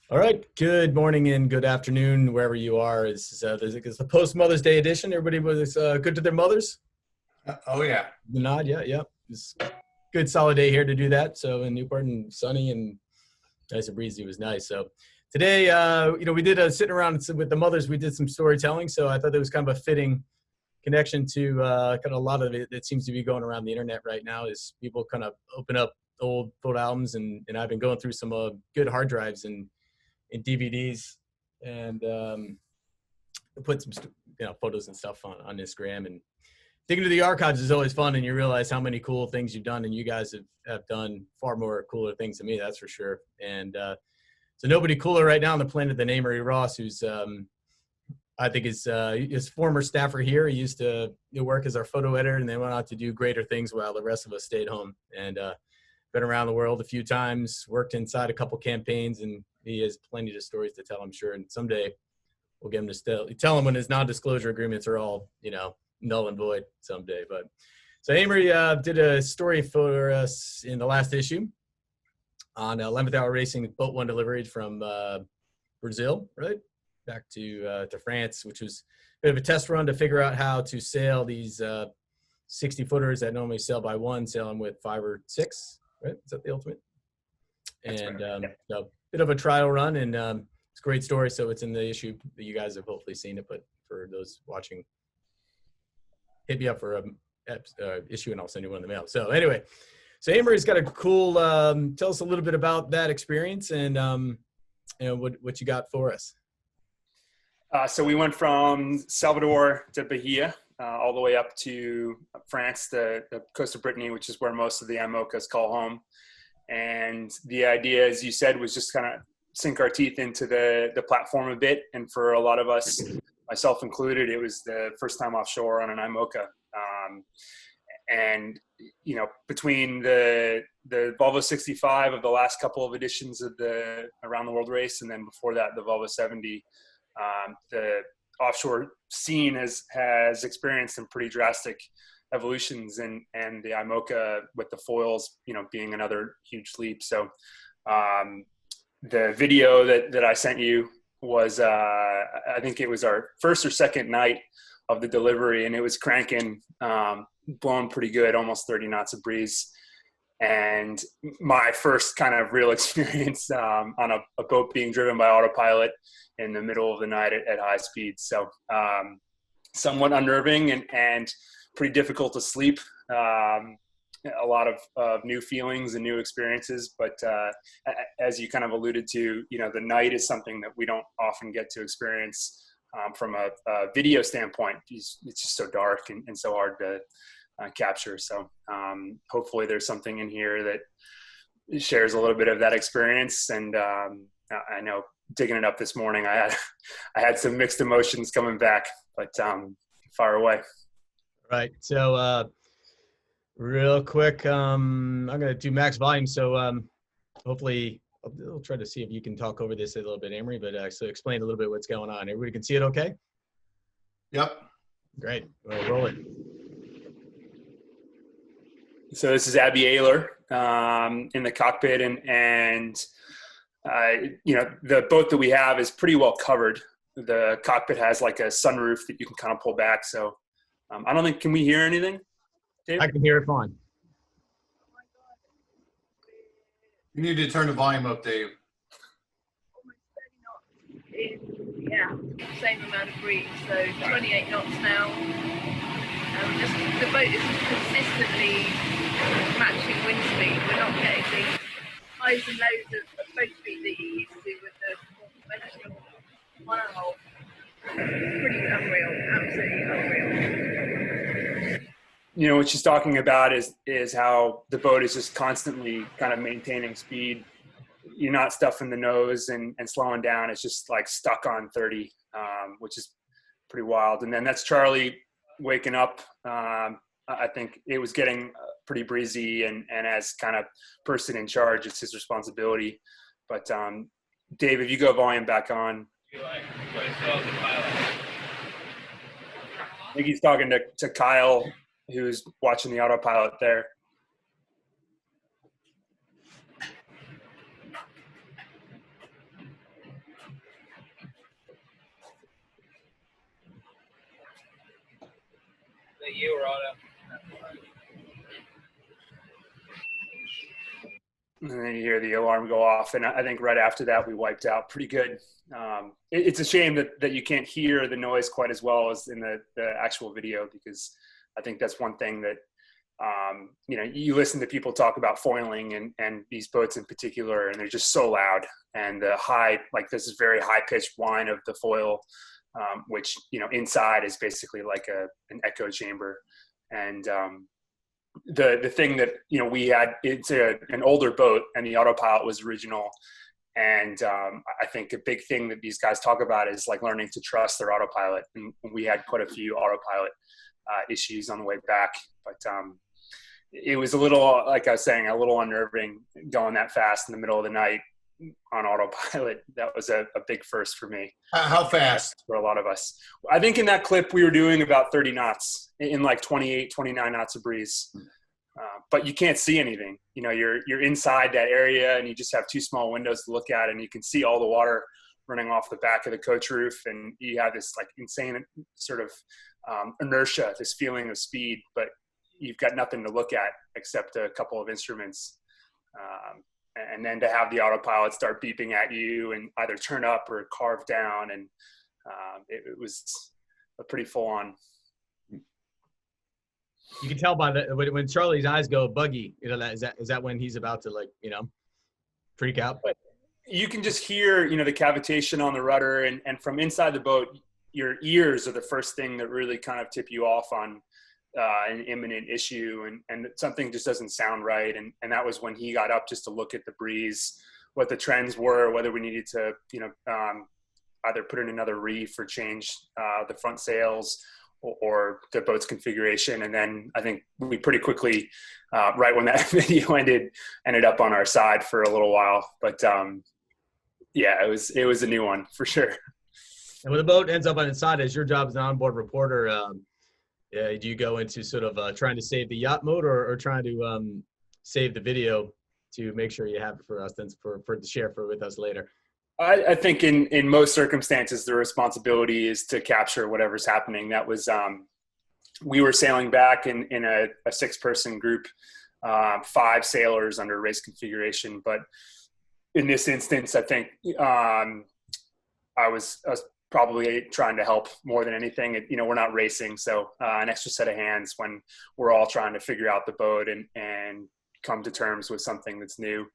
All right. Good morning and good afternoon, wherever you are. It's the post Mother's Day edition. Everybody was good to their mothers. Oh yeah. The nod. Yeah, yeah. It's good solid day here to do that. So in Newport and sunny and nice and breezy was nice. So today, we did a sitting around with the mothers. We did some storytelling. So I thought that was kind of a fitting connection to kind of a lot of it that seems to be going around the internet right now is people kind of open up old photo albums and I've been going through some good hard drives and DVDs and put some photos and stuff on Instagram, and digging into the archives is always fun, and you realize how many cool things you've done, and you guys have done far more cooler things than me, that's for sure. And so nobody cooler right now on the planet than Amory Ross, who's I think his former staffer here. He used to work as our photo editor and then went out to do greater things while the rest of us stayed home, and been around the world a few times, worked inside a couple campaigns, and he has plenty of stories to tell, I'm sure. And someday we'll get him to tell him when his non-disclosure agreements are all, null and void someday. But so Amory did a story for us in the last issue on 11th Hour Racing Boat One delivery from Brazil, right? Back to France, which was a bit of a test run to figure out how to sail these 60 footers that normally sail by one, sailing with 5 or 6, right? Is that the ultimate? And a bit of a trial run, and it's a great story. So it's in the issue that you guys have hopefully seen it, but for those watching, hit me up for a issue and I'll send you one in the mail. So anyway, so Amory's got a cool, tell us a little bit about that experience and what you got for us. So we went from Salvador to Bahia, all the way up to France, the coast of Brittany, which is where most of the IMOCAs call home. And the idea, as you said, was just kind of sink our teeth into the platform a bit. And for a lot of us, myself included, it was the first time offshore on an IMOCA. And, between the Volvo 65 of the last couple of editions of the Around the World race, and then before that, the Volvo 70, the offshore scene has experienced some pretty drastic evolutions, and the IMOCA with the foils, being another huge leap. So the video that I sent you was, I think it was our first or second night of the delivery, and it was cranking, blowing pretty good, almost 30 knots of breeze. And my first kind of real experience on a boat being driven by autopilot in the middle of the night at high speed. So somewhat unnerving and pretty difficult to sleep. A lot of new feelings and new experiences. But as you kind of alluded to, the night is something that we don't often get to experience from a video standpoint. It's just so dark and so hard to capture. So hopefully there's something in here that shares a little bit of that experience. And I know digging it up this morning, I had some mixed emotions coming back, but fire away. Right. So real quick, I'm going to do max volume. So hopefully I'll try to see if you can talk over this a little bit, Amory, but so explain a little bit what's going on. Everybody can see it okay? Yep. Great. We'll roll it. So this is Abby Ayler in the cockpit, and the boat that we have is pretty well covered. The cockpit has like a sunroof that you can kind of pull back. So I don't think, can we hear anything, Dave? I can hear it fine. You need to turn the volume up, Dave. Yeah, same amount of breeze, so 28 knots now. The boat is consistently matching wind speed. We're not getting the highs and lows of boat speed that you used to with the conventional wow. Pretty unreal, absolutely unreal. What she's talking about is how the boat is just constantly kind of maintaining speed. You're not stuffing the nose and slowing down. It's just like stuck on 30, which is pretty wild. And then that's Charlie waking up. I think it was getting pretty breezy, and as kind of person in charge, it's his responsibility. But Dave, if you go volume back on. I think he's talking to Kyle, who's watching the autopilot there. you were on it. And then you hear the alarm go off, and I think right after that we wiped out pretty good. It's a shame that you can't hear the noise quite as well as in the actual video, because I think that's one thing that you listen to people talk about foiling and these boats in particular, and they're just so loud, and the high, like this is very high pitched whine of the foil, which inside is basically like an echo chamber. And the thing that we had, it's an older boat, and the autopilot was original. And I think a big thing that these guys talk about is like learning to trust their autopilot. And we had quite a few autopilot issues on the way back, but it was a little, like I was saying, a little unnerving going that fast in the middle of the night on autopilot. That was a big first for me. How fast? For a lot of us. I think in that clip we were doing about 30 knots in like 28, 29 knots of breeze. But you can't see anything. You're inside that area, and you just have two small windows to look at, and you can see all the water running off the back of the coach roof, and you have this like insane sort of inertia, this feeling of speed, but you've got nothing to look at except a couple of instruments. And then to have the autopilot start beeping at you and either turn up or carve down, and it was a pretty full on. You can tell by when Charlie's eyes go buggy, is that when he's about to freak out? You can just hear, the cavitation on the rudder, and from inside the boat, your ears are the first thing that really kind of tip you off on an imminent issue, and something just doesn't sound right. And that was when he got up just to look at the breeze, what the trends were, whether we needed to, either put in another reef or change the front sails or the boat's configuration. And then I think we pretty quickly, right when that video ended up on our side for a little while. But yeah, it was a new one for sure. And when the boat ends up on its side, as your job as an onboard reporter, do you go into sort of trying to save the yacht mode or trying to save the video to make sure you have it for us, then for to share with us later? I think in most circumstances, the responsibility is to capture whatever's happening. That was, we were sailing back in a 6-person group, 5 sailors under race configuration. But in this instance, I think I was probably trying to help more than anything. We're not racing, so an extra set of hands when we're all trying to figure out the boat and come to terms with something that's new.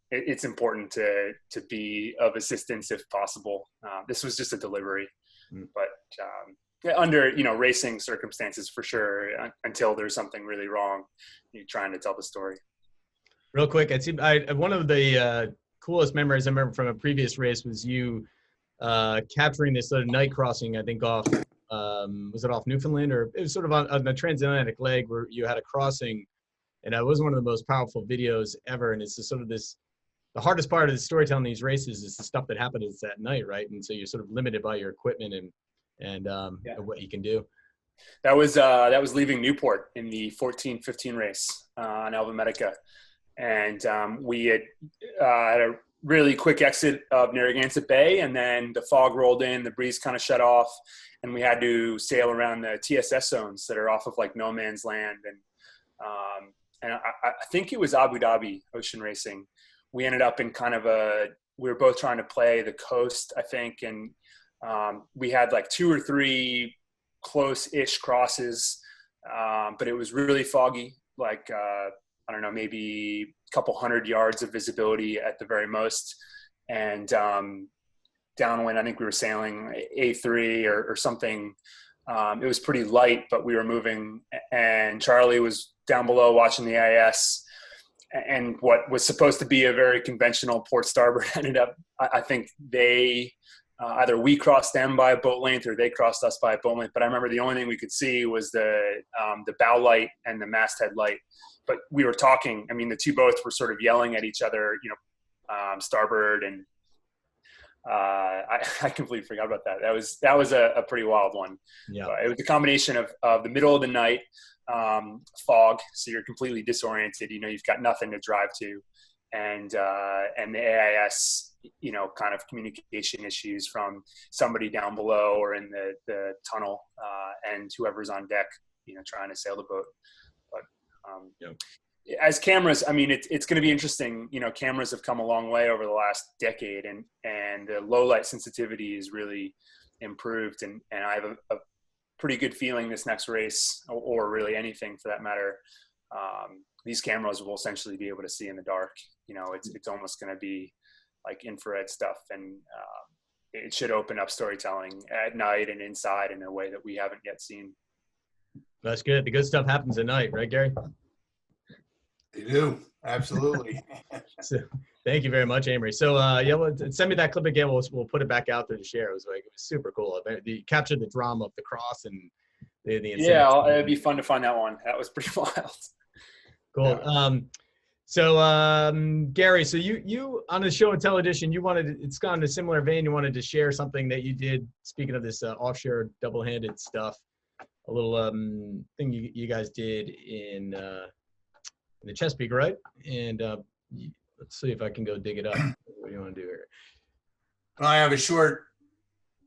It's important to be of assistance if possible. This was just a delivery, but under racing circumstances for sure, until there's something really wrong, you're trying to tell the story. Real quick, one of the coolest memories I remember from a previous race was you capturing this sort of night crossing, I think off, was it off Newfoundland, or it was sort of on the transatlantic leg where you had a crossing, and it was one of the most powerful videos ever. And it's just sort of the hardest part of the storytelling in these races is the stuff that happens at night, right? And so you're sort of limited by your equipment and what you can do. That was leaving Newport in the 14-15 race on Alva-Medica. And we had a really quick exit of Narragansett Bay, and then the fog rolled in, the breeze kind of shut off, and we had to sail around the TSS zones that are off of like no man's land. And I think it was Abu Dhabi ocean racing. We ended up in kind of we were both trying to play the coast, I think. And we had like 2 or 3 close-ish crosses, but it was really foggy, like, I don't know, maybe a couple 100 yards of visibility at the very most. And downwind, I think we were sailing A3 or something. It was pretty light, but we were moving, and Charlie was down below watching the IS, and what was supposed to be a very conventional port starboard ended up, I think they, either we crossed them by a boat length or they crossed us by a boat length. But I remember the only thing we could see was the bow light and the masthead light. But we were talking, I mean, the two boats were sort of yelling at each other, starboard, and I completely forgot about that. That was a pretty wild one. Yeah. It was a combination of the middle of the night, fog, so you're completely disoriented. You've got nothing to drive to, and the AIS, kind of communication issues from somebody down below or in the tunnel, and whoever's on deck, trying to sail the boat. But as cameras, I mean, it's going to be interesting. Cameras have come a long way over the last decade, and the low light sensitivity is really improved. And I have a pretty good feeling this next race, or really anything for that matter, these cameras will essentially be able to see in the dark. It's almost going to be like infrared stuff, and it should open up storytelling at night and inside in a way that we haven't yet seen. That's good. The good stuff happens at night, right, Gary? They do. Absolutely. So, thank you very much, Amory. So send me that clip again. We'll put it back out there to share. It was super cool. You captured the drama of the cross and the it'd be fun to find that one. That was pretty wild. Cool. Yeah. Gary, so you on the show and tell edition, it's gone in a similar vein. You wanted to share something that you did, speaking of this offshore double-handed stuff, a little thing you guys did in the Chesapeake, right? And let's see if I can go dig it up. What do you want to do here? I have a short,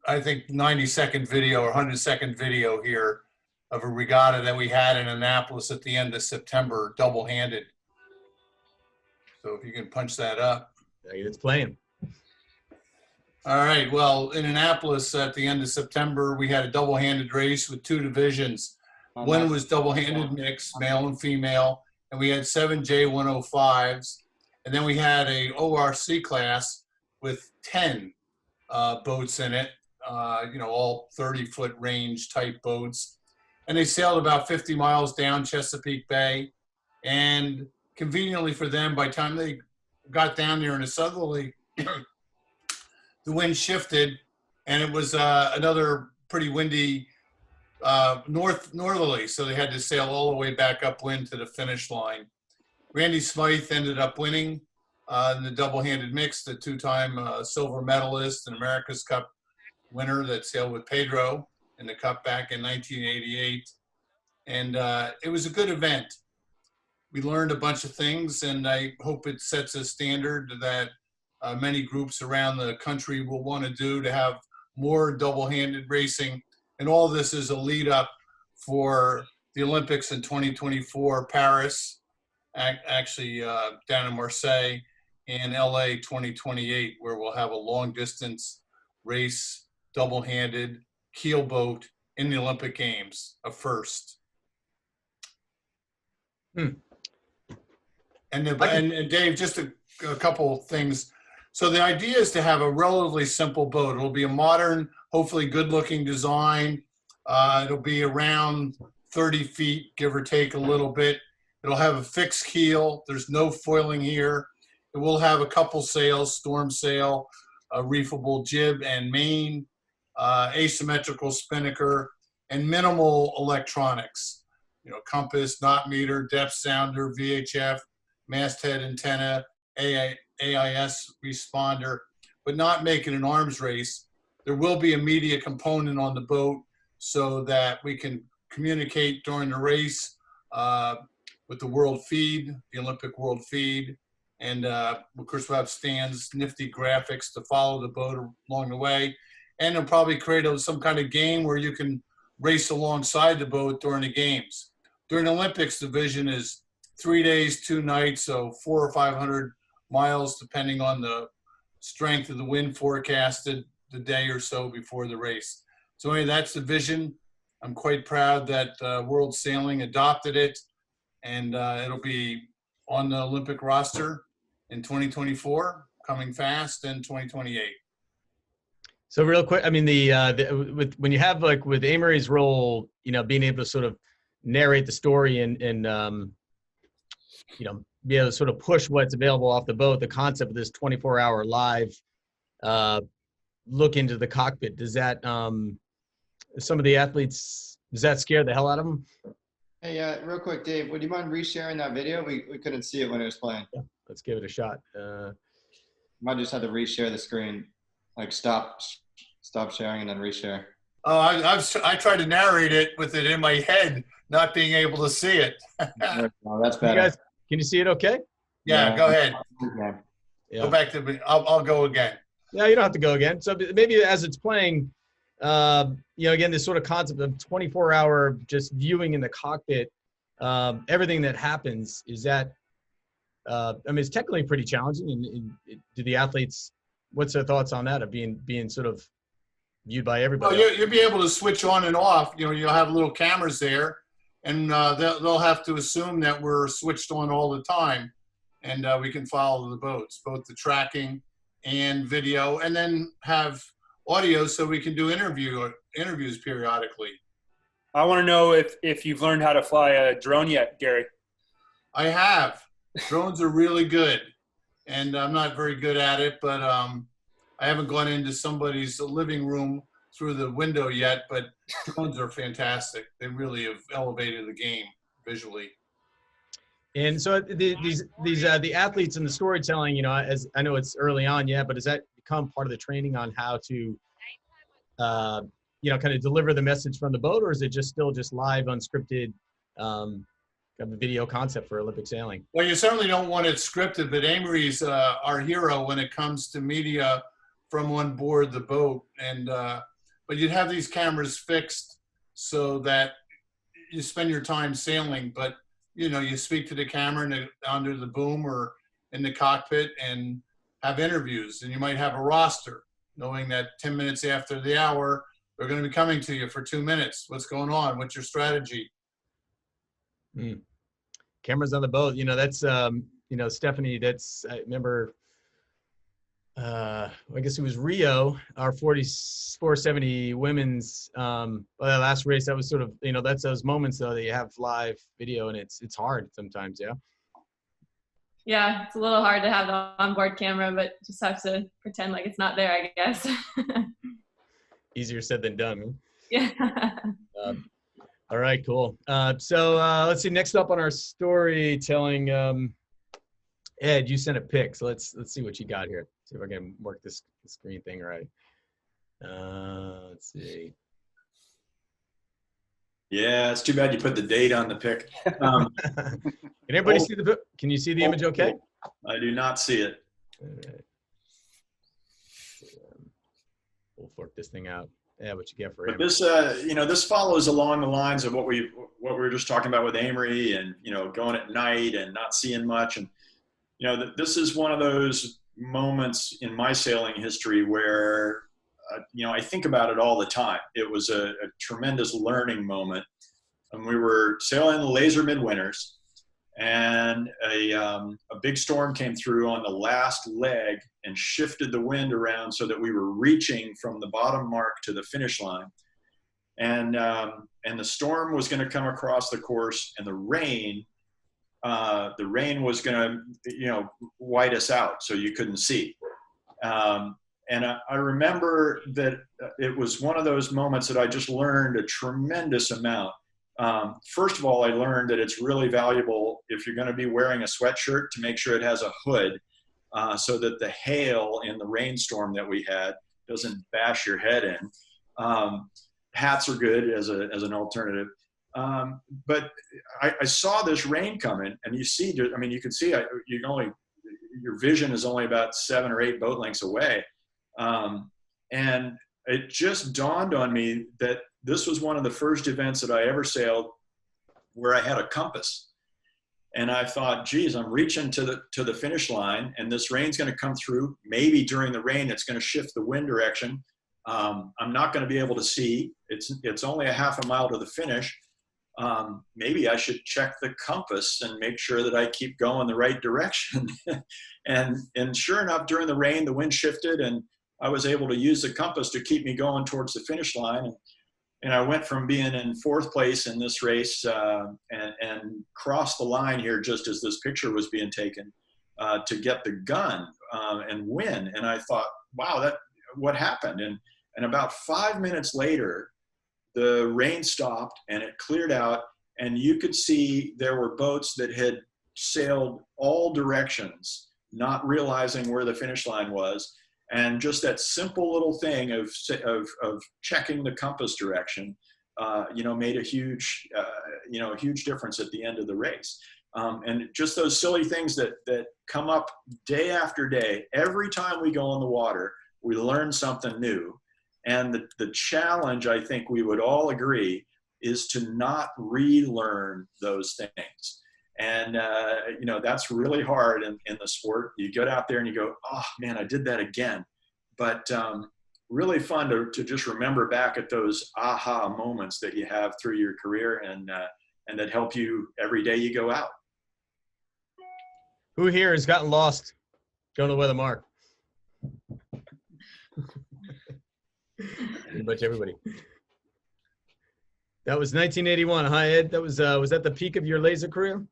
I think 90-second video or 100-second video here of a regatta that we had in Annapolis at the end of September, double-handed. So if you can punch that up. It's playing. All right. Well, in Annapolis at the end of September, we had a double-handed race with 2 divisions. One was double-handed mix, male and female, and we had 7 J105s. And then we had a ORC class with 10 boats in it, all 30-foot range type boats. And they sailed about 50 miles down Chesapeake Bay. And conveniently for them, by the time they got down there in a southerly, the wind shifted, and it was another pretty windy northerly, so they had to sail all the way back upwind to the finish line. Randy Smythe ended up winning in the double-handed mix, the 2-time silver medalist and America's Cup winner that sailed with Pedro in the Cup back in 1988. And it was a good event. We learned a bunch of things, and I hope it sets a standard that many groups around the country will want to do, to have more double-handed racing. And all this is a lead up for the Olympics in 2024, Paris, actually down in Marseille, and LA 2028, where we'll have a long distance race, double-handed, keelboat in the Olympic Games, a first. And Dave, just a couple things. So the idea is to have a relatively simple boat. It'll be a modern, hopefully good-looking design. It'll be around 30 feet, give or take a little bit. It'll have a fixed keel. There's no foiling here. It will have a couple sails, storm sail, a reefable jib and main, asymmetrical spinnaker, and minimal electronics. Compass, knot meter, depth sounder, VHF, masthead antenna, AIS responder, but not make it an arms race. There will be a media component on the boat so that we can communicate during the race with the world feed, the Olympic world feed. And of course, we'll have stands, nifty graphics to follow the boat along the way. And they'll probably create some kind of game where you can race alongside the boat during the games. During the Olympics, the vision is 3 days, 2 nights, so 400 or 500 miles, depending on the strength of the wind forecasted the day or so before the race. So anyway, that's the vision. I'm quite proud that World Sailing adopted it, and it'll be on the Olympic roster in 2024, coming fast, in 2028. So real quick, I mean, when you have, like, with Amory's role, being able to sort of narrate the story and be able to sort of push what's available off the boat, the concept of this 24-hour live look into the cockpit, does that, some of the athletes, does that scare the hell out of them? Hey, real quick, Dave, would you mind resharing that video? We couldn't see it when it was playing. Yeah, let's give it a shot. Might just have to reshare the screen, like stop sharing and then reshare. Oh, I tried to narrate it with it in my head, not being able to see it. Oh, that's better. You guys, can you see it okay? Yeah, go ahead. Yeah. Go back to me. I'll go again. Yeah, you don't have to go again. So maybe as it's playing, again, this sort of concept of 24-hour just viewing in the cockpit, everything that happens, is that, it's technically pretty challenging. And do the athletes, what's their thoughts on that, of being sort of viewed by everybody? Well, you'll be able to switch on and off. You'll have little cameras there, and they'll have to assume that we're switched on all the time, and we can follow the boats, both the tracking and video, and then have audio so we can do interviews periodically. I want to know if you've learned how to fly a drone yet, Gary. I have. Drones are really good, and I'm not very good at it, but I haven't gone into somebody's living room through the window yet, but drones are fantastic. They really have elevated the game visually. And so the athletes and the storytelling, as I know it's early on, but does that become part of the training on how to, kind of deliver the message from the boat, or is it still live, unscripted, kind of a video concept for Olympic sailing? Well, you certainly don't want it scripted, but Amory's our hero when it comes to media from on board the boat. And but you'd have these cameras fixed so that you spend your time sailing, but you speak to the camera under the boom or in the cockpit and have interviews, and you might have a roster knowing that 10 minutes after the hour, they're going to be coming to you for 2 minutes. What's going on? What's your strategy? Cameras on the boat. That's, Stephanie, I remember, I guess it was Rio, our 470 women's last race. That was sort of, that's those moments though that you have live video, and it's hard sometimes. Yeah, it's a little hard to have the onboard camera, but just have to pretend like it's not there, I guess. Easier said than done. Huh? Yeah. All right, cool. So let's see. Next up on our storytelling, Ed, you sent a pic, so let's see what you got here. See if I can work this screen thing right. Let's see. Yeah, it's too bad you put the date on the pic. Can everybody see the book? Can you see the image okay? I do not see it. All right. We'll fork this thing out. Yeah, what you get for But Amory. this, this follows along the lines of what we were just talking about with Amory, and going at night and not seeing much, and this is one of those moments in my sailing history where I think about it all the time. It was a tremendous learning moment, and we were sailing the laser midwinters, and a big storm came through on the last leg and shifted the wind around so that we were reaching from the bottom mark to the finish line. And the storm was going to come across the course, and the rain was going to, white us out so you couldn't see. And I remember that it was one of those moments that I just learned a tremendous amount. First of all, I learned that it's really valuable if you're going to be wearing a sweatshirt to make sure it has a hood, so that the hail in the rainstorm that we had doesn't bash your head in. Hats are good as an alternative. But I saw this rain coming, and you can see your vision is only about 7 or 8 boat lengths away. And it just dawned on me that this was one of the first events that I ever sailed where I had a compass. And I thought, geez, I'm reaching to the finish line, and this rain's going to come through. Maybe during the rain, it's going to shift the wind direction. I'm not going to be able to see. It's only a half a mile to the finish. Maybe I should check the compass and make sure that I keep going the right direction. and sure enough, during the rain, the wind shifted, and I was able to use the compass to keep me going towards the finish line. And I went from being in 4th place in this race and crossed the line here just as this picture was being taken to get the gun and win. And I thought, wow, what happened? And about 5 minutes later, the rain stopped and it cleared out, and you could see there were boats that had sailed all directions, not realizing where the finish line was. And just that simple little thing of checking the compass direction, made a huge difference at the end of the race. And just those silly things that come up day after day. Every time we go in the water, we learn something new. And the challenge, I think we would all agree, is to not relearn those things. And, you know, that's really hard in the sport. You get out there and you go, oh man, I did that again. But really fun to just remember back at those aha moments that you have through your career and that help you every day you go out. Who here has gotten lost going to the weather mark? Pretty much everybody. That was 1981. Hi, Ed. That was that the peak of your laser career?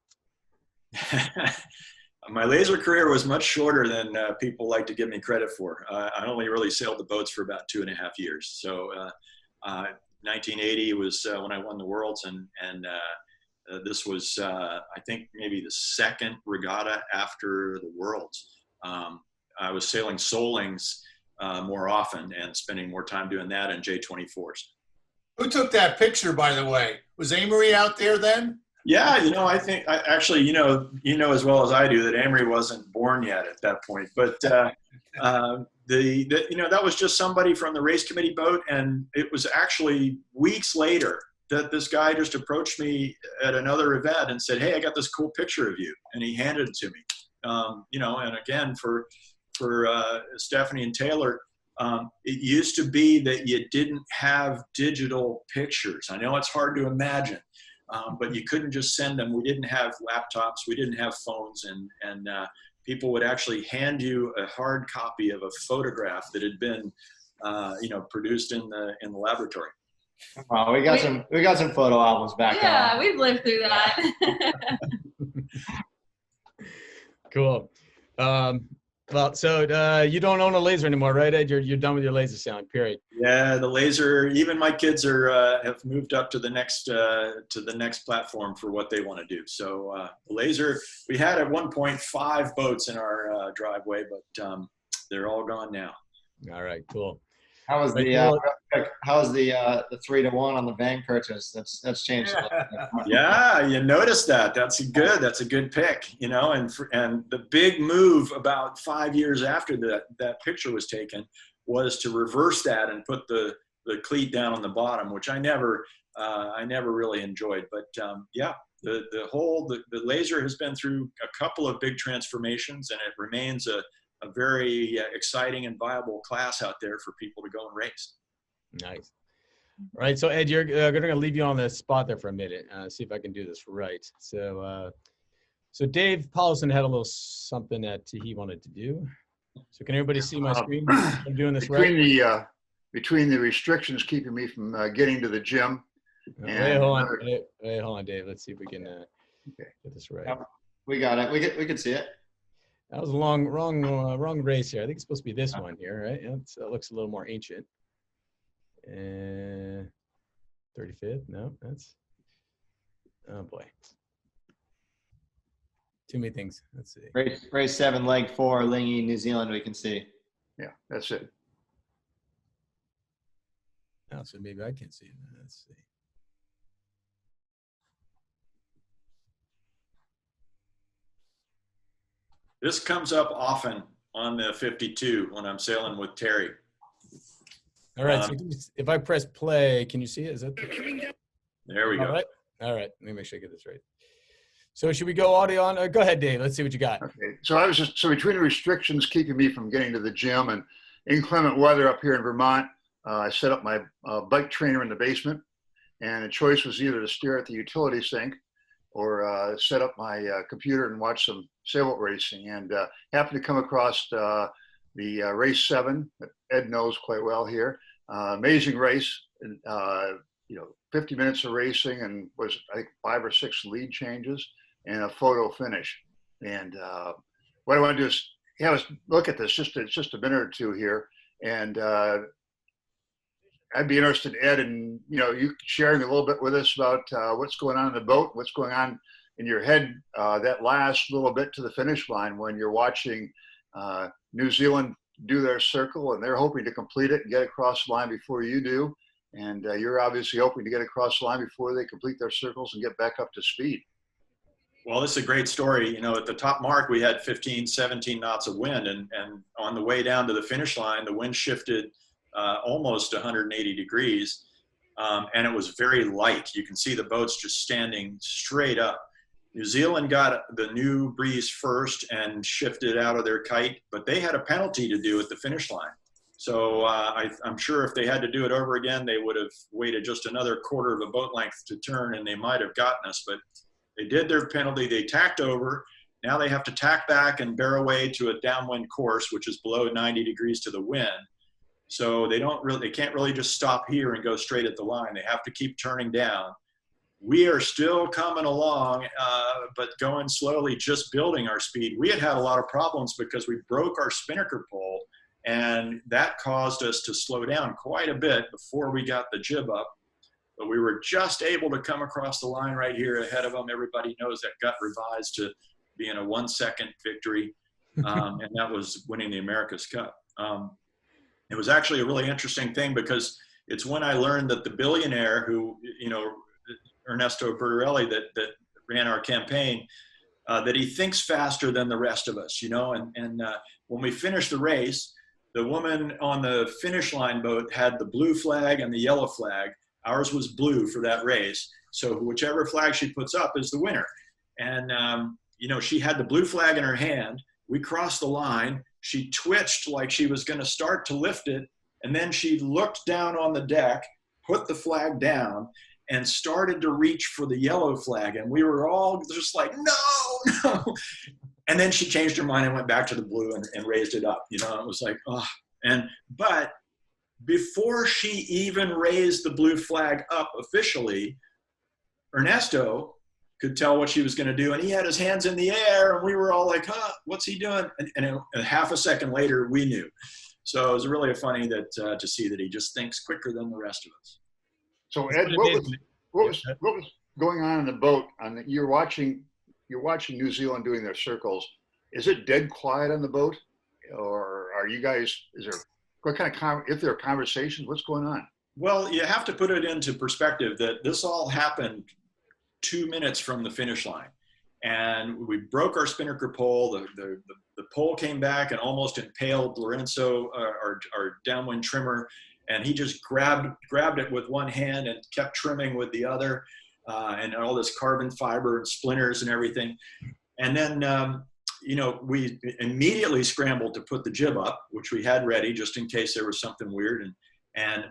My laser career was much shorter than people like to give me credit for. I only really sailed the boats for about 2.5 years. So 1980 was when I won the Worlds, and this was, I think, maybe the second regatta after the Worlds. I was sailing Solings more often and spending more time doing that and J24s. Who took that picture, by the way? Was Amory out there then? Yeah, you know, I think actually, you know as well as I do that Amory wasn't born yet at that point. But you know, that was just somebody from the race committee boat, and it was actually weeks later that this guy just approached me at another event and said, "Hey, I got this cool picture of you," and he handed it to me. You know, and again for Stephanie and Taylor. It used to be that you didn't have digital pictures. I know it's hard to imagine, but you couldn't just send them. We didn't have laptops. We didn't have phones, and people would actually hand you a hard copy of a photograph that had been, you know, produced in the laboratory. Oh, we got some photo albums back. Yeah, we've lived through that. Cool. Well, so you don't own a laser anymore, right, Ed? You're done with your laser sailing, period. Yeah, the laser. Even my kids have moved up to the next platform for what they want to do. So the laser. We had at one point 5 boats in our driveway, but they're all gone now. All right, cool. How was the 3-to-1 on the bank purchase? That's changed a little bit. Yeah, you noticed that. That's a good pick, you know. And the big move about 5 years after that picture was taken was to reverse that and put the cleat down on the bottom, which I never really enjoyed. But yeah, the laser has been through a couple of big transformations, and it remains a very exciting and viable class out there for people to go and race. Nice. All right, so Ed, you're going to leave you on the spot there for a minute. See if I can do this right. So, so Dave Paulson had a little something that he wanted to do. So can everybody see my screen? I'm doing this right. Between the restrictions keeping me from getting to the gym. Wait, hold on, Dave. Let's see if we can get this right. We got it. We can see it. That was a wrong race here. I think it's supposed to be this one here, right? Yeah, it looks a little more ancient. 35th? No, that's, oh boy. Too many things. Let's see. Race 7, leg 4, Lingy, New Zealand. We can see. Yeah, that's it. Oh, so maybe I can see it. Let's see. This comes up often on the 52 when I'm sailing with Terry. All right, so if I press play, can you see it? Is that there we go. All right. Let me make sure I get this right. So should we go audio on? Go ahead, Dave. Let's see what you got. Okay. So between the restrictions keeping me from getting to the gym and inclement weather up here in Vermont, I set up my bike trainer in the basement, and the choice was either to stare at the utility sink or set up my computer and watch some sailboat racing, and happened to come across the race 7 that Ed knows quite well here. Amazing race, and 50 minutes of racing, and was I think 5 or 6 lead changes and a photo finish. And what I want to do is have us look at this just a minute or two here, and I'd be interested, Ed, in you sharing a little bit with us about what's going on in the boat, what's going on in your head that last little bit to the finish line when you're watching New Zealand do their circle, and they're hoping to complete it and get across the line before you do, and you're obviously hoping to get across the line before they complete their circles and get back up to speed. Well, this is a great story. You know, at the top mark, we had 15, 17 knots of wind, and on the way down to the finish line, the wind shifted almost 180 degrees, and it was very light. You can see the boats just standing straight up. New Zealand got the new breeze first and shifted out of their kite, but they had a penalty to do at the finish line. So I'm sure if they had to do it over again, they would have waited just another quarter of a boat length to turn, and they might have gotten us. But they did their penalty. They tacked over. Now they have to tack back and bear away to a downwind course, which is below 90 degrees to the wind. So they can't really just stop here and go straight at the line. They have to keep turning down. We are still coming along, but going slowly, just building our speed. We had a lot of problems because we broke our spinnaker pole, and that caused us to slow down quite a bit before we got the jib up. But we were just able to come across the line right here ahead of them. Everybody knows that got revised to being a 1-second victory, and that was winning the America's Cup. It was actually a really interesting thing because it's when I learned that the billionaire who, you know, Ernesto Bertorelli, that ran our campaign, that he thinks faster than the rest of us, you know, and when we finished the race, the woman on the finish line boat had the blue flag and the yellow flag. Ours was blue for that race. So whichever flag she puts up is the winner. And, you know, she had the blue flag in her hand. We crossed the line. She twitched like she was going to start to lift it. And then she looked down on the deck, put the flag down, and started to reach for the yellow flag. And we were all just like, no. And then she changed her mind and went back to the blue and raised it up. You know, it was like, oh. But before she even raised the blue flag up officially, Ernesto could tell what she was going to do. And he had his hands in the air, and we were all like, huh, what's he doing? And half a second later, we knew. So it was really funny that to see that he just thinks quicker than the rest of us. So Ed, what was going on in the boat? You're watching New Zealand doing their circles. Is it dead quiet on the boat, or are you guys? If there are conversations, what's going on? Well, you have to put it into perspective that this all happened 2 minutes from the finish line, and we broke our spinnaker pole. The pole came back and almost impaled Lorenzo, our downwind trimmer, and he just grabbed it with one hand and kept trimming with the other, and all this carbon fiber and splinters and everything. And then, you know, we immediately scrambled to put the jib up, which we had ready just in case there was something weird.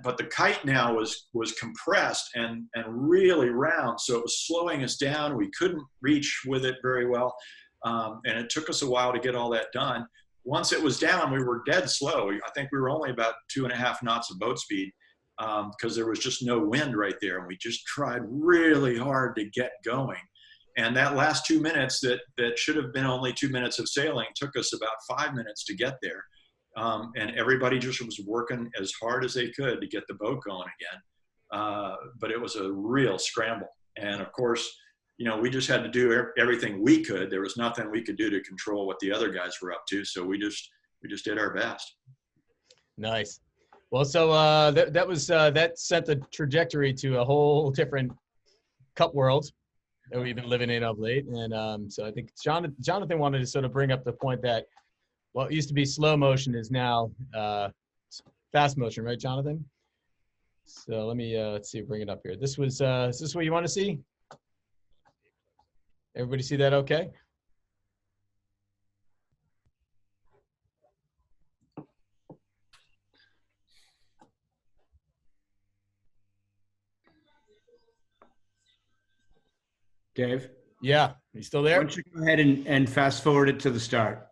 But the kite now was compressed and really round, so it was slowing us down. We couldn't reach with it very well, and it took us a while to get all that done. Once it was down, we were dead slow. I think we were only about 2.5 knots of boat speed because there was just no wind right there, and we just tried really hard to get going. And that last 2 minutes that should have been only 2 minutes of sailing took us about 5 minutes to get there. And everybody just was working as hard as they could to get the boat going again. But it was a real scramble. And of course, you know, we just had to do everything we could. There was nothing we could do to control what the other guys were up to. So we just did our best. Nice. Well, so that set the trajectory to a whole different Cup world that we've been living in of late. And so I think Jonathan wanted to sort of bring up the point that what used to be slow motion is now fast motion, right, Jonathan? So let me let's see, bring it up here. Is this what you want to see? Everybody see that okay? Dave? Yeah, you still there? Why don't you go ahead and fast forward it to the start?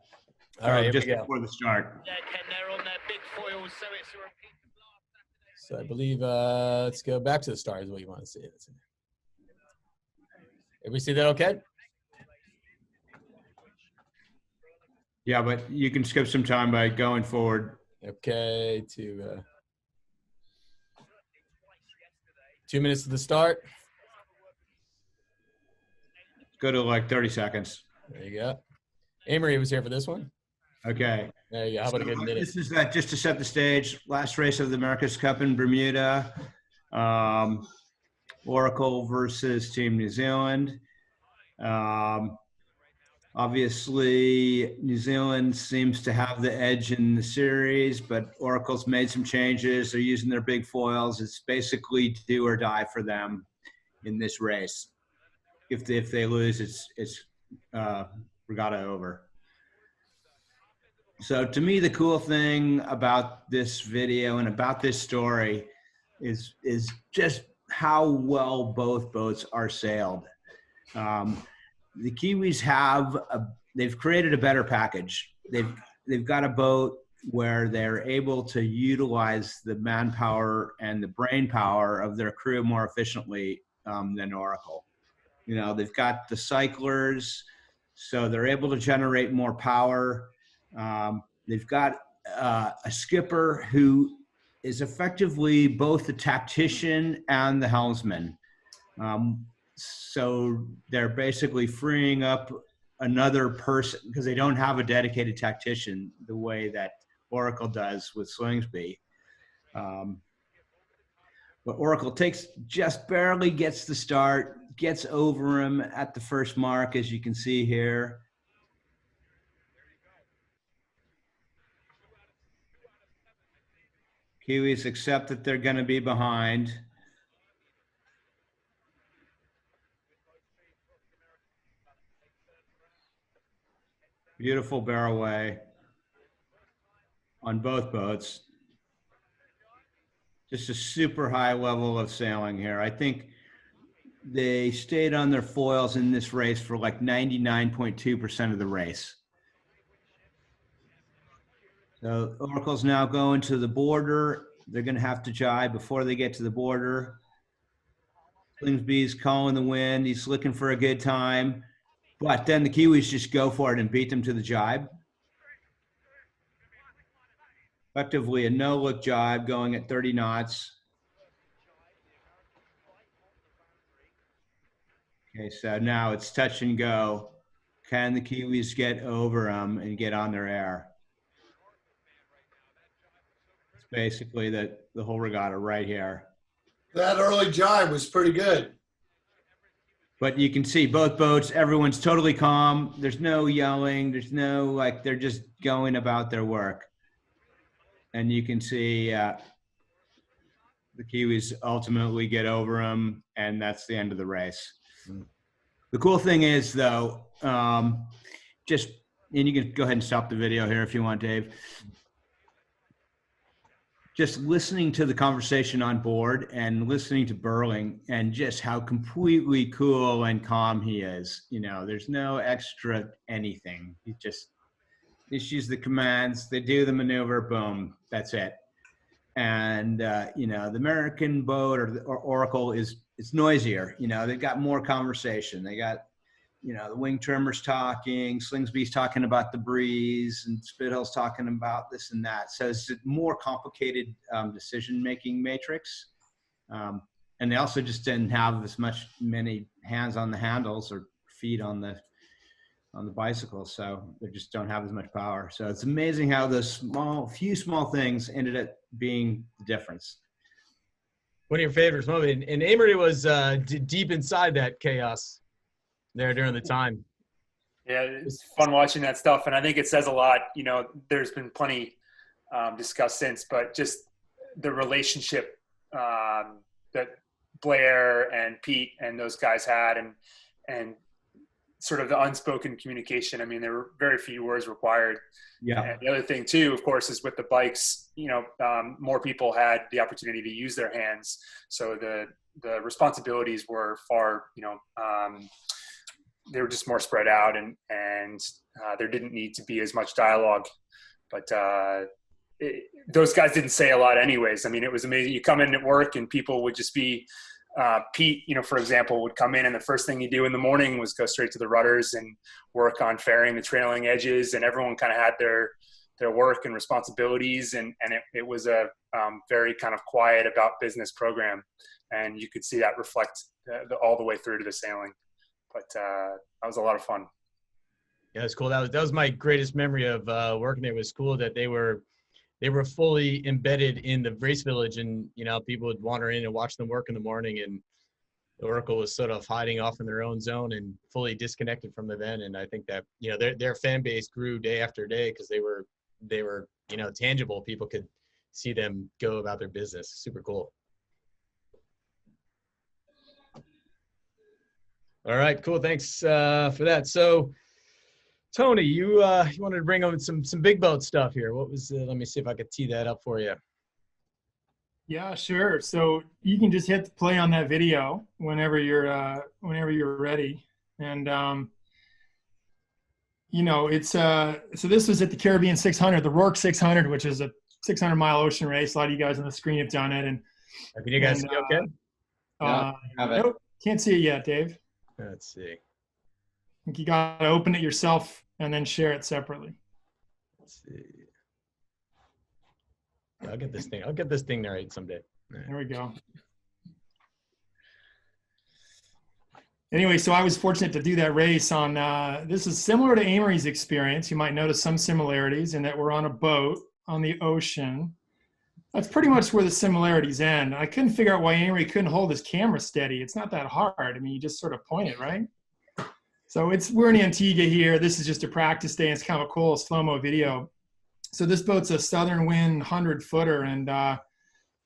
All right, just before the start. So I believe, let's go back to the start is what you want to see. Everybody see that okay? Yeah, but you can skip some time by going forward. Okay, to 2 minutes to the start. Go to like 30 seconds. There you go. Amory was here for this one. Okay. There you go. How about a good minute? This is just to set the stage. Last race of the America's Cup in Bermuda. Oracle versus Team New Zealand. Obviously, New Zealand seems to have the edge in the series, but Oracle's made some changes. They're using their big foils. It's basically do or die for them in this race. If they lose, it's regatta over. So to me, the cool thing about this video and about this story is just how well both boats are sailed. The Kiwis they've created a better package. They've got a boat where they're able to utilize the manpower and the brain power of their crew more efficiently than Oracle. You know, they've got the cyclers, so they're able to generate more power. They've got a skipper who is effectively both the tactician and the helmsman. So they're basically freeing up another person because they don't have a dedicated tactician the way that Oracle does with Slingsby. But Oracle just barely gets the start, gets over him at the first mark, as you can see here. Kiwis accept that they're going to be behind. Beautiful barrelway on both boats. Just a super high level of sailing here. I think they stayed on their foils in this race for like 99.2% of the race. So Oracle's now going to the border. They're going to have to jibe before they get to the border. Slingsby's calling the wind. He's looking for a good time. But then the Kiwis just go for it and beat them to the jibe. Effectively a no-look jibe going at 30 knots. Okay, so now it's touch and go. Can the Kiwis get over them and get on their air? It's basically the whole regatta right here. That early jibe was pretty good. But you can see both boats, everyone's totally calm. There's no yelling. There's no, like, they're just going about their work. And you can see the Kiwis ultimately get over them, and that's the end of the race. The cool thing is, though, and you can go ahead and stop the video here if you want, Dave. Just listening to the conversation on board and listening to Burling and just how completely cool and calm he is. You know, there's no extra anything. He just issues the commands, they do the maneuver, boom, that's it. And, you know, the American boat or Oracle it's noisier. You know, they've got more conversation. They got, you know, the wing trimmers talking, Slingsby's talking about the breeze, and Spithill's talking about this and that. So it's a more complicated decision-making matrix. And they also just didn't have many hands on the handles or feet on the bicycle, so they just don't have as much power. So it's amazing how those few small things ended up being the difference. One of your favorites, moment, and Amory was deep inside that chaos there during the time. Yeah, it's fun watching that stuff, and I think it says a lot. You know, there's been plenty discussed since, but just the relationship that Blair and Pete and those guys had, and sort of the unspoken communication. I mean, there were very few words required. Yeah. And the other thing too, of course, is with the bikes, you know, more people had the opportunity to use their hands. So the responsibilities were far, you know, they were just more spread out, and there didn't need to be as much dialogue. But those guys didn't say a lot anyways. I mean, it was amazing. You come in at work and people would just be, Pete, you know, for example, would come in and the first thing you do in the morning was go straight to the rudders and work on fairing the trailing edges, and everyone kind of had their work and responsibilities, and it was a very kind of quiet about business program, and you could see that reflect all the way through to the sailing. But that was a lot of fun. Yeah, it's cool. That was my greatest memory of working there. It was cool that they were fully embedded in the race village, and you know, people would wander in and watch them work in the morning, and Oracle was sort of hiding off in their own zone and fully disconnected from the event. And I think that, you know, their fan base grew day after day because they were, you know, tangible. People could see them go about their business. Super cool. All right, cool. Thanks for that. So, Tony, you wanted to bring on some big boat stuff here. What was? Let me see if I could tee that up for you. Yeah, sure. So you can just hit play on that video whenever you're ready. And you know, it's so this was at the Caribbean 600, the Rourke 600, which is a 600-mile ocean race. A lot of you guys on the screen have done it. And can you guys see okay? Yeah, have it. Nope, can't see it yet, Dave. Let's see. I think you got to open it yourself and then share it separately. Let's see. Yeah, I'll get this thing. I'll get this thing right someday. Right. There we go. Anyway, so I was fortunate to do that race on, this is similar to Amory's experience. You might notice some similarities in that we're on a boat on the ocean. That's pretty much where the similarities end. I couldn't figure out why Amory couldn't hold his camera steady. It's not that hard. I mean, you just sort of point it, right? So we're in Antigua here. This is just a practice day. It's kind of a cool slow-mo video. So this boat's a Southern Wind 100-footer. And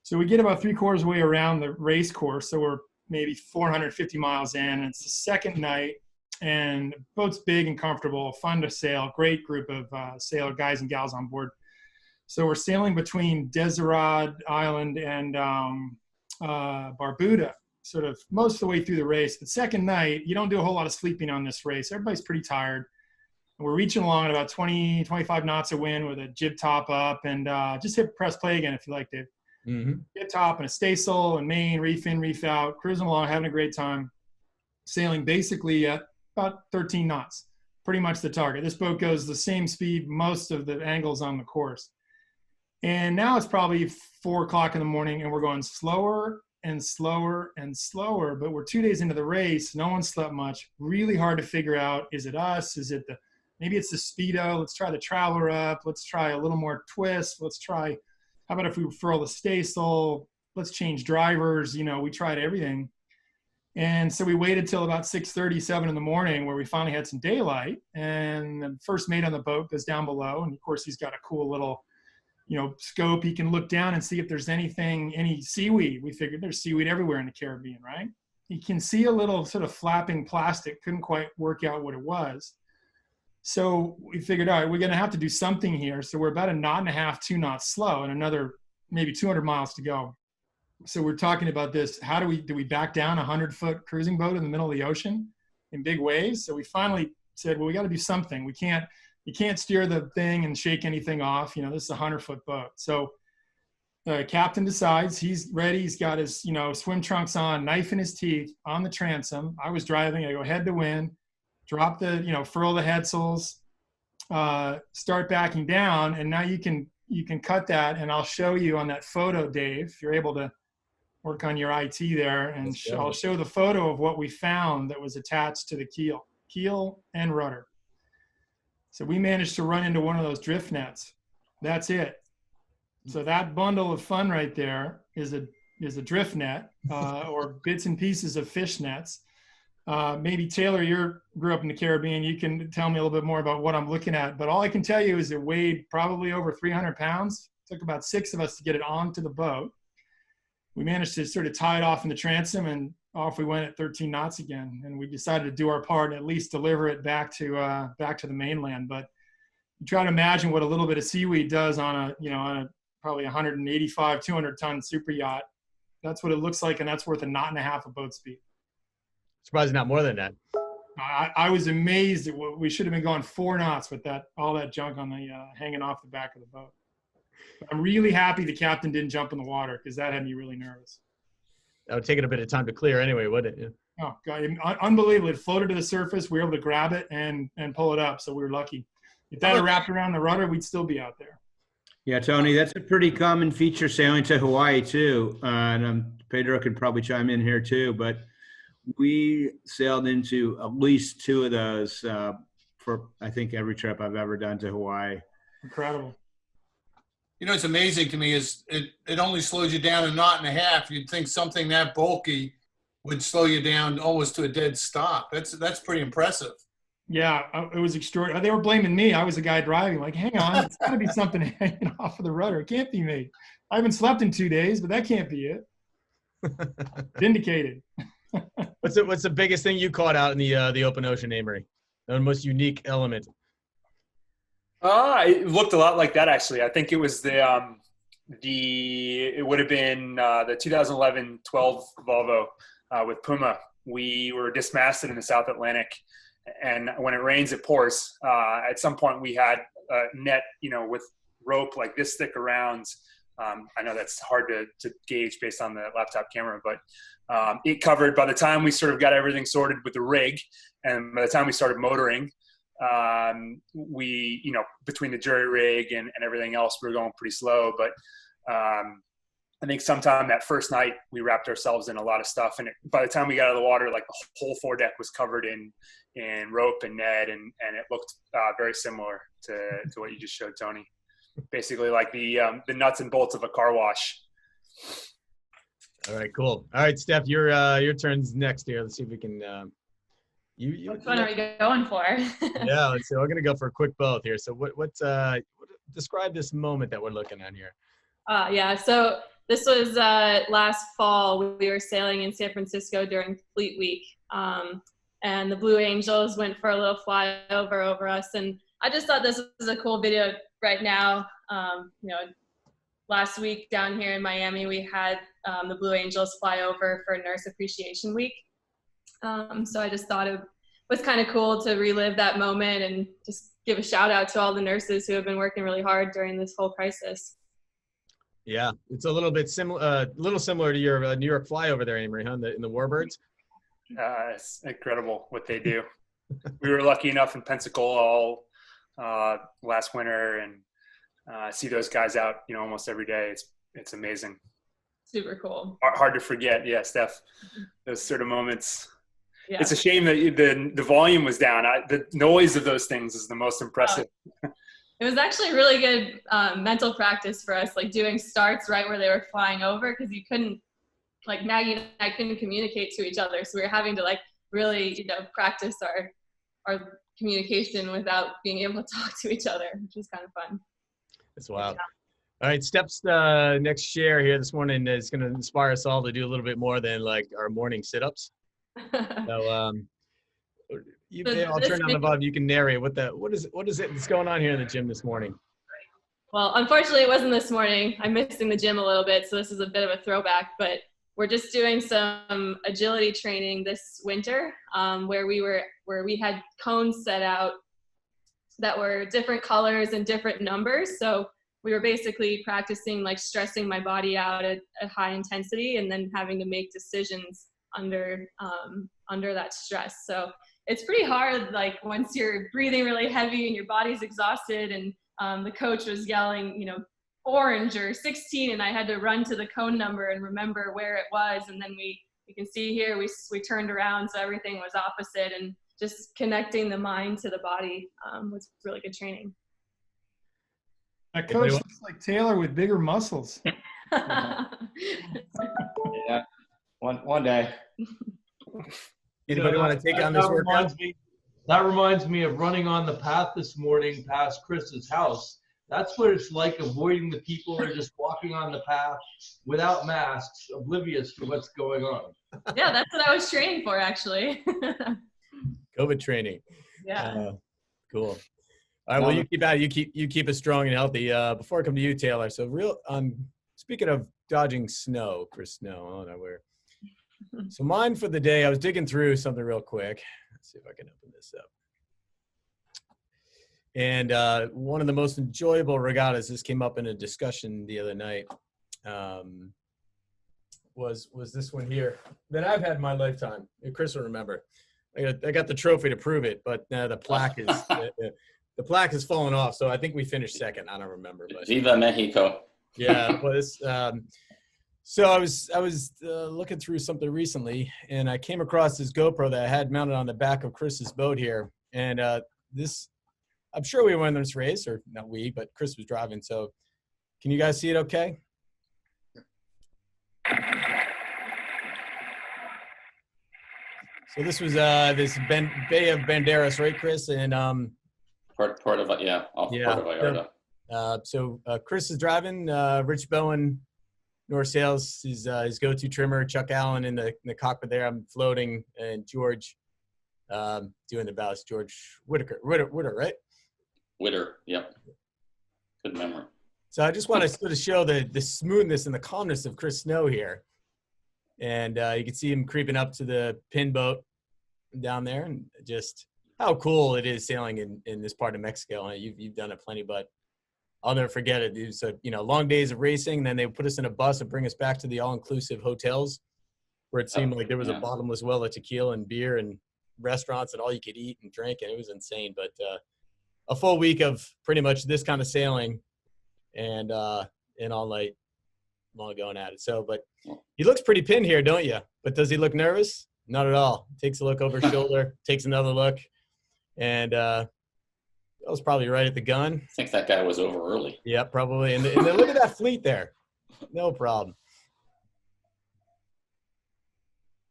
so we get about 3/4 way around the race course. So we're maybe 450 miles in. And it's the second night. And the boat's big and comfortable, fun to sail, great group of sailor guys and gals on board. So we're sailing between Desirade Island and Barbuda, sort of most of the way through the race. The second night, you don't do a whole lot of sleeping on this race. Everybody's pretty tired. And we're reaching along at about 20, 25 knots of wind with a jib top up. And just hit press play again if you like, Dave. Mm-hmm. Jib top and a staysail and main, reef in, reef out, cruising along, having a great time. Sailing basically at about 13 knots, pretty much the target. This boat goes the same speed most of the angles on the course. And now it's probably 4 o'clock in the morning and we're going slower and slower and slower, but we're 2 days into the race. No one slept much. Really hard to figure out. Is it us? Is it maybe it's the Speedo. Let's try the Traveler up. Let's try a little more twist. Let's try, how about if we furl the staysail? Let's change drivers. You know, we tried everything. And so we waited till about 6:37 in the morning where we finally had some daylight. And the first mate on the boat goes down below. And of course he's got a cool little, you know, scope. He can look down and see if there's anything, any seaweed. We figured there's seaweed everywhere in the Caribbean, right? He can see a little sort of flapping plastic. Couldn't quite work out what it was. So we figured, all right, we're going to have to do something here. So we're about 1.5 knots, 2 knots slow and another maybe 200 miles to go. So we're talking about this. How do we back down a 100-foot cruising boat in the middle of the ocean in big waves? So we finally said, well, we got to do something. You can't steer the thing and shake anything off. You know, this is a 100-foot boat. So the captain decides he's ready. He's got his, you know, swim trunks on, knife in his teeth on the transom. I was driving. I go head to wind, drop the, you know, furl the headsails, start backing down. And now you can cut that. And I'll show you on that photo, Dave, if you're able to work on your IT there. And I'll show the photo of what we found that was attached to the keel and rudder. So we managed to run into one of those drift nets. That's it. So that bundle of fun right there is a drift net or bits and pieces of fish nets. Maybe Taylor, you grew up in the Caribbean. You can tell me a little bit more about what I'm looking at. But all I can tell you is it weighed probably over 300 pounds. It took about 6 of us to get it onto the boat. We managed to sort of tie it off in the transom and off we went at 13 knots again. And we decided to do our part and at least deliver it back to the mainland. But you try to imagine what a little bit of seaweed does on a probably 185, 200 ton super yacht. That's what it looks like. And that's worth 1.5 knots of boat speed. Surprised not more than that. I was amazed at what we should have been going 4 knots with all that junk on the hanging off the back of the boat. But I'm really happy the captain didn't jump in the water because that had me really nervous. That would take it a bit of time to clear anyway, wouldn't it? Oh God, unbelievable. It floated to the surface. We were able to grab it and pull it up. So we were lucky. If that had wrapped around the rudder, we'd still be out there. Yeah, Tony, that's a pretty common feature sailing to Hawaii too. And Pedro could probably chime in here too, but we sailed into at least 2 of those for, I think, every trip I've ever done to Hawaii. Incredible. You know, it's amazing to me is it only slows you down 1.5 knots. You'd think something that bulky would slow you down almost to a dead stop. That's pretty impressive. Yeah, it was extraordinary. They were blaming me. I was the guy driving. Like, hang on, it's got to be something hanging off of the rudder. It can't be me. I haven't slept in 2 days, but that can't be it. Vindicated. What's the biggest thing you caught out in the open ocean, Amory? The most unique element? It looked a lot like that, actually. I think it was it would have been the 2011 12 Volvo with Puma. We were dismasted in the South Atlantic, and when it rains, it pours. At some point, we had a net, with rope like this thick around. I know that's hard to gauge based on the laptop camera, but it covered, by the time we sort of got everything sorted with the rig, and by the time we started motoring, we, between the jury rig and everything else, we were going pretty slow. But I think sometime that first night we wrapped ourselves in a lot of stuff. And by the time we got out of the water, like the whole foredeck was covered in rope and net. And it looked very similar to what you just showed, Tony. Basically like the nuts and bolts of a car wash. All right, cool. All right, Steph, your turn's next here. Let's see if we can, which one are we going for? Yeah, let's see. We're gonna go for a quick both here. So what describe this moment that we're looking at here? Yeah, so this was last fall. We were sailing in San Francisco during Fleet Week, and the Blue Angels went for a little flyover over us. And I just thought this was a cool video right now. Last week down here in Miami, we had the Blue Angels fly over for Nurse Appreciation Week. So I just thought it was kind of cool to relive that moment and just give a shout out to all the nurses who have been working really hard during this whole crisis. Yeah, it's a little bit similar to your New York flyover there, Amory, huh? In the Warbirds. It's incredible what they do. We were lucky enough in Pensacola last winter, and see those guys out, almost every day. It's amazing. Super cool. Hard to forget. Yeah, Steph, those sort of moments. Yeah. It's a shame that the volume was down. The noise of those things is the most impressive. It was actually really good mental practice for us, like doing starts right where they were flying over, because you couldn't, like Maggie and I couldn't communicate to each other. So we were having to really, practice our communication without being able to talk to each other, which was kind of fun. That's wild. Yeah. All right, Steph's next share here this morning is going to inspire us all to do a little bit more than our morning sit-ups. So I'll turn on the volume. You can narrate what is it that's going on here in the gym this morning. Well, unfortunately, it wasn't this morning. I'm missing the gym a little bit, so this is a bit of a throwback. But we're just doing some agility training this winter, where we had cones set out that were different colors and different numbers. So we were basically practicing stressing my body out at high intensity and then having to make decisions under that stress. So it's pretty hard, once you're breathing really heavy and your body's exhausted, and the coach was yelling, orange or 16, and I had to run to the cone number and remember where it was. And then you can see here, we turned around, so everything was opposite, and just connecting the mind to the body was really good training. That coach looks like Taylor with bigger muscles. Yeah, one day. Anybody want to take on this workout? That reminds me of running on the path this morning past Chris's house. That's what it's like, avoiding the people who are just walking on the path without masks, oblivious to what's going on. Yeah, that's what I was training for, actually. COVID training. Yeah. Cool. All right. Well, you keep at it. You keep us strong and healthy. Before I come to you, Taylor. So speaking of dodging snow, Chris Snow. So mine for the day, I was digging through something real quick. Let's see if I can open this up. And one of the most enjoyable regattas, this came up in a discussion the other night, was this one here that I've had in my lifetime. Chris will remember. I got the trophy to prove it, but the plaque is the plaque has fallen off. So I think we finished second. I don't remember. But Viva Mexico. Yeah, well, so I was looking through something recently, and I came across this GoPro that I had mounted on the back of Chris's boat here, and I'm sure we won this race, or not we, but Chris was driving. So can you guys see it okay? So this was this Bay of Banderas, right, Chris? And Port of, yeah, off yeah. Port Vallarta. So Chris is driving. Rich Bowen, North Sails, his go-to trimmer. Chuck Allen in the cockpit there. I'm floating, and George doing the ballast. George Whitter, right? Whitter, yep. Good memory. So I just want to sort of show the smoothness and the calmness of Chris Snow here. And you can see him creeping up to the pin boat down there, and just how cool it is sailing in this part of Mexico. You've done it plenty, but I'll never forget it. It was long days of racing. And then they would put us in a bus and bring us back to the all-inclusive hotels, where it seemed like there was a bottomless well of tequila and beer and restaurants and all you could eat and drink, and it was insane. But a full week of pretty much this kind of sailing, and all night long going at it. So, but he looks pretty pinned here, don't you? But does he look nervous? Not at all. Takes a look over his shoulder, takes another look, and that was probably right at the gun. I think that guy was over early. Yeah, probably. And then look at that fleet there. No problem.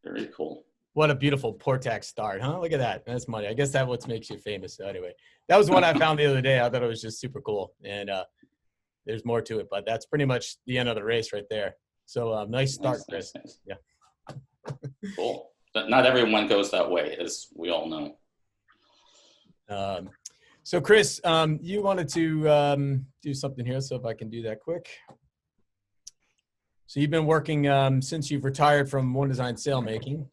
Very cool. What a beautiful Portac start, huh? Look at that. That's money. I guess that's what makes you famous. So anyway, that was one I found the other day. I thought it was just super cool. And there's more to it, but that's pretty much the end of the race right there. So nice start, Chris. Nice. Yeah. Cool. But not everyone goes that way, as we all know. So Chris, you wanted to do something here. So if I can do that quick. So you've been working since you've retired from One Design Sailmaking.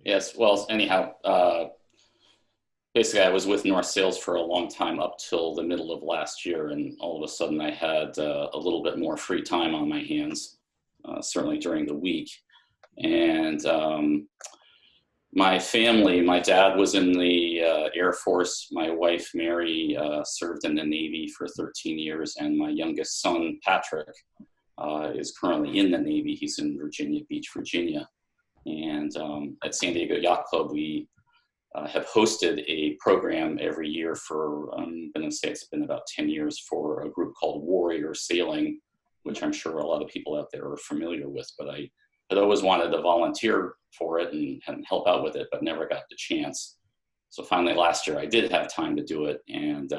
Yes. Well, anyhow, basically I was with North Sails for a long time up till the middle of last year, and all of a sudden I had a little bit more free time on my hands, certainly during the week. And my family, my dad was in the Air Force. My wife, Mary, served in the Navy for 13 years. And my youngest son, Patrick, is currently in the Navy. He's in Virginia Beach, Virginia. And at San Diego Yacht Club, we have hosted a program every year for, I'm going to say it's been about 10 years, for a group called Warrior Sailing, which I'm sure a lot of people out there are familiar with. But I had always wanted to volunteer for it and help out with it, but never got the chance. So finally last year I did have time to do it, and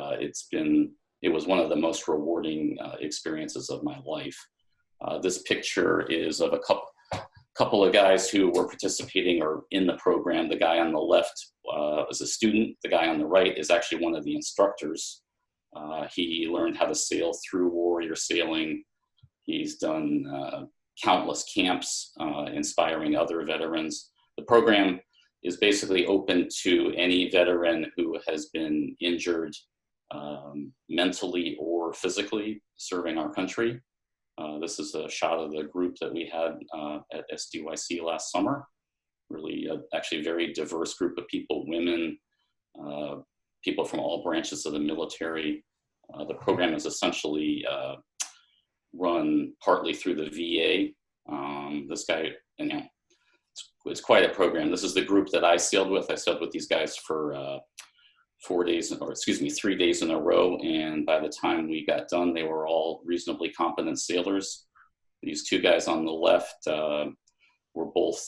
it was one of the most rewarding experiences of my life. This picture is of a couple of guys who were participating or in the program. The guy on the left is a student. The guy on the right is actually one of the instructors. He learned how to sail through Warrior Sailing. He's done countless camps inspiring other veterans. The program is basically open to any veteran who has been injured mentally or physically serving our country. This is a shot of the group that we had at SDYC last summer. Really, actually a very diverse group of people, women, people from all branches of the military. The program is essentially run partly through the VA. This guy, it's quite a program. This is the group that I sailed with. I sailed with these guys for 3 days in a row, and by the time we got done, they were all reasonably competent sailors. These two guys on the left were both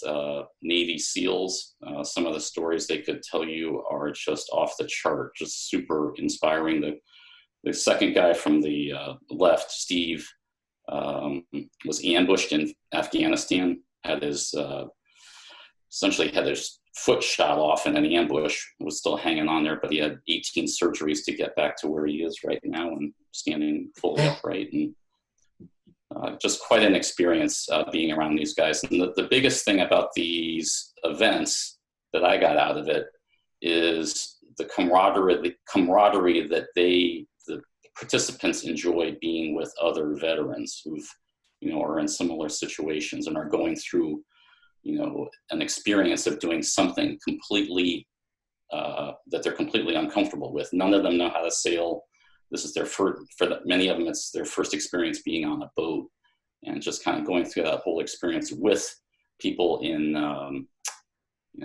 Navy SEALs. Some of the stories they could tell you are just off the chart, just super inspiring. The second guy from the left, Steve, was ambushed in Afghanistan, essentially had his foot shot off in an ambush, was still hanging on there, but he had 18 surgeries to get back to where he is right now and standing fully upright. And just quite an experience being around these guys. And the biggest thing about these events that I got out of it is the camaraderie that the participants enjoy being with other veterans who've, are in similar situations and are going through, an experience of doing something completely, that they're completely uncomfortable with. None of them know how to sail. This is many of them, it's their first experience being on a boat, and just kind of going through that whole experience with people in,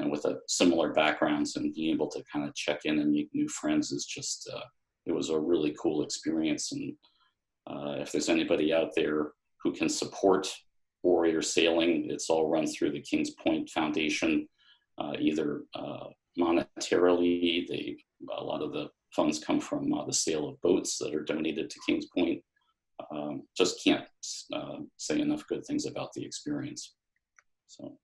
with a similar backgrounds, and being able to kind of check in and make new friends is just, it was a really cool experience. And if there's anybody out there who can support warrior sailing. It's all run through the Kings Point Foundation, either monetarily. A lot of the funds come from the sale of boats that are donated to Kings Point. Just can't say enough good things about the experience. So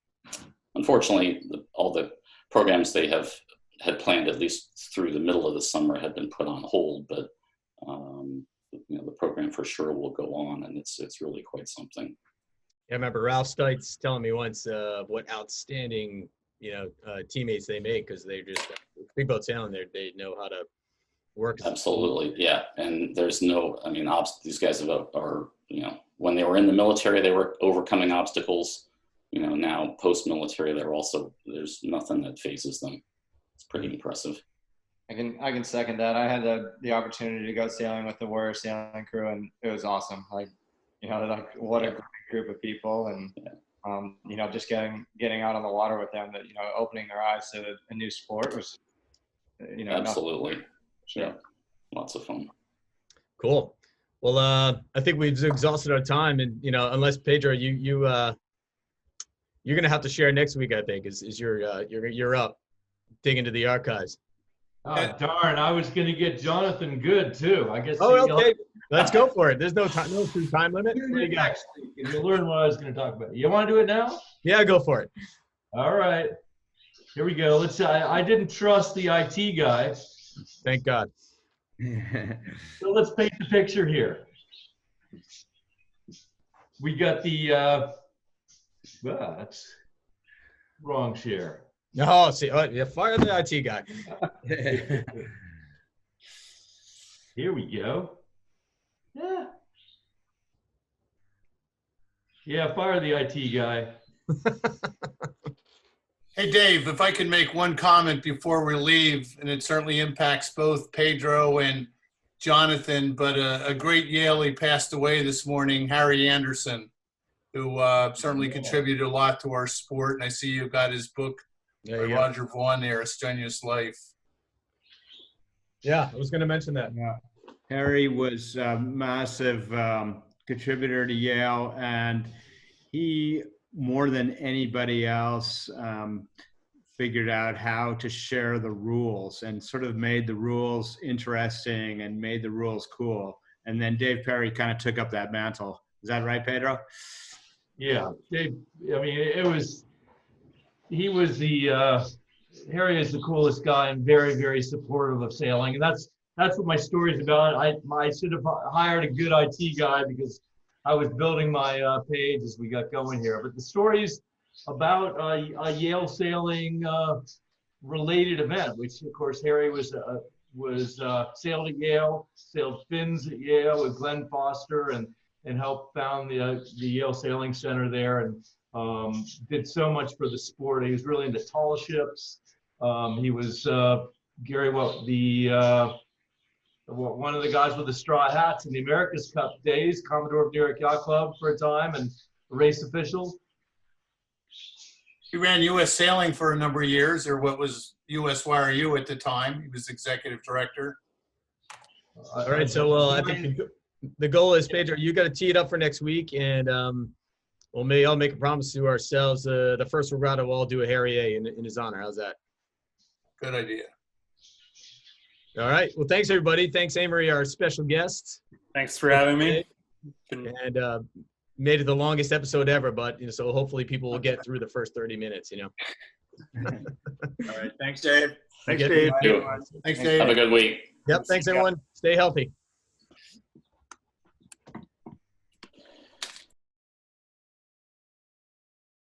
unfortunately, all the programs they had planned, at least through the middle of the summer, had been put on hold, but the program for sure will go on, and it's really quite something. I remember Ralph Stites telling me once what outstanding teammates they make, because they just big boat sailing. They know how to work. Absolutely, yeah. And there's no, I mean, these guys are when they were in the military, they were overcoming obstacles. Now post-military, there's nothing that phases them. It's pretty impressive. I can second that. I had the opportunity to go sailing with the Warrior Sailing Crew, and it was awesome. Like what a great group of people, and just getting out on the water with them, that opening their eyes to a new sport was absolutely. Sure. Yeah, lots of fun. Cool. Well, I think we've exhausted our time, and unless Pedro, you're gonna have to share next week. I think is you're up, dig into the archives. Oh darn! I was gonna get Jonathan Good too. I guess. Oh, okay. Let's go for it. There's no true time limit. Next week, and you'll learn what I was gonna talk about. You want to do it now? Yeah, go for it. All right. Here we go. I didn't trust the IT guy. Thank God. So let's paint the picture here. We got the that's wrong share. No, see, yeah, fire the IT guy. Here we go. Yeah, fire the IT guy. Hey, Dave, if I could make one comment before we leave, and it certainly impacts both Pedro and Jonathan, but a great Yalie passed away this morning, Harry Anderson, who certainly contributed a lot to our sport. And I see you've got his book by Roger Vaughn there, A Strenuous Life. Yeah, I was going to mention that. Yeah. Harry was a massive contributor to Yale, and he, more than anybody else, figured out how to share the rules and sort of made the rules interesting and made the rules cool. And then Dave Perry kind of took up that mantle. Is that right, Pedro? Yeah, Dave, I mean, he was Harry is the coolest guy and very, very supportive of sailing. And that's what my story is about. I should have hired a good IT guy because I was building my page as we got going here. But the story's about a Yale sailing related event, which of course Harry was sailed at Yale, sailed fins at Yale with Glenn Foster, and helped found the Yale Sailing Center there, and did so much for the sport. He was really into tall ships. He was Gary, one of the guys with the straw hats in the America's Cup days, Commodore of New York Yacht Club for a time, and a race official. He ran U.S. Sailing for a number of years, or what was USYRU at the time. He was executive director. All right, so I think the goal is, Pedro, you got to tee it up for next week, and I'll make a promise to ourselves. The first regatta, we'll all do a Harry A in his honor. How's that? Good idea. All right. Well, thanks, everybody. Thanks, Amory, our special guest. Thanks for having me. And made it the longest episode ever, but so hopefully people will get through the first 30 minutes. All right. Thanks, Dave. Thanks, Dave. Thanks, Dave. Have a good week. Yep. Thanks, everyone. Stay healthy.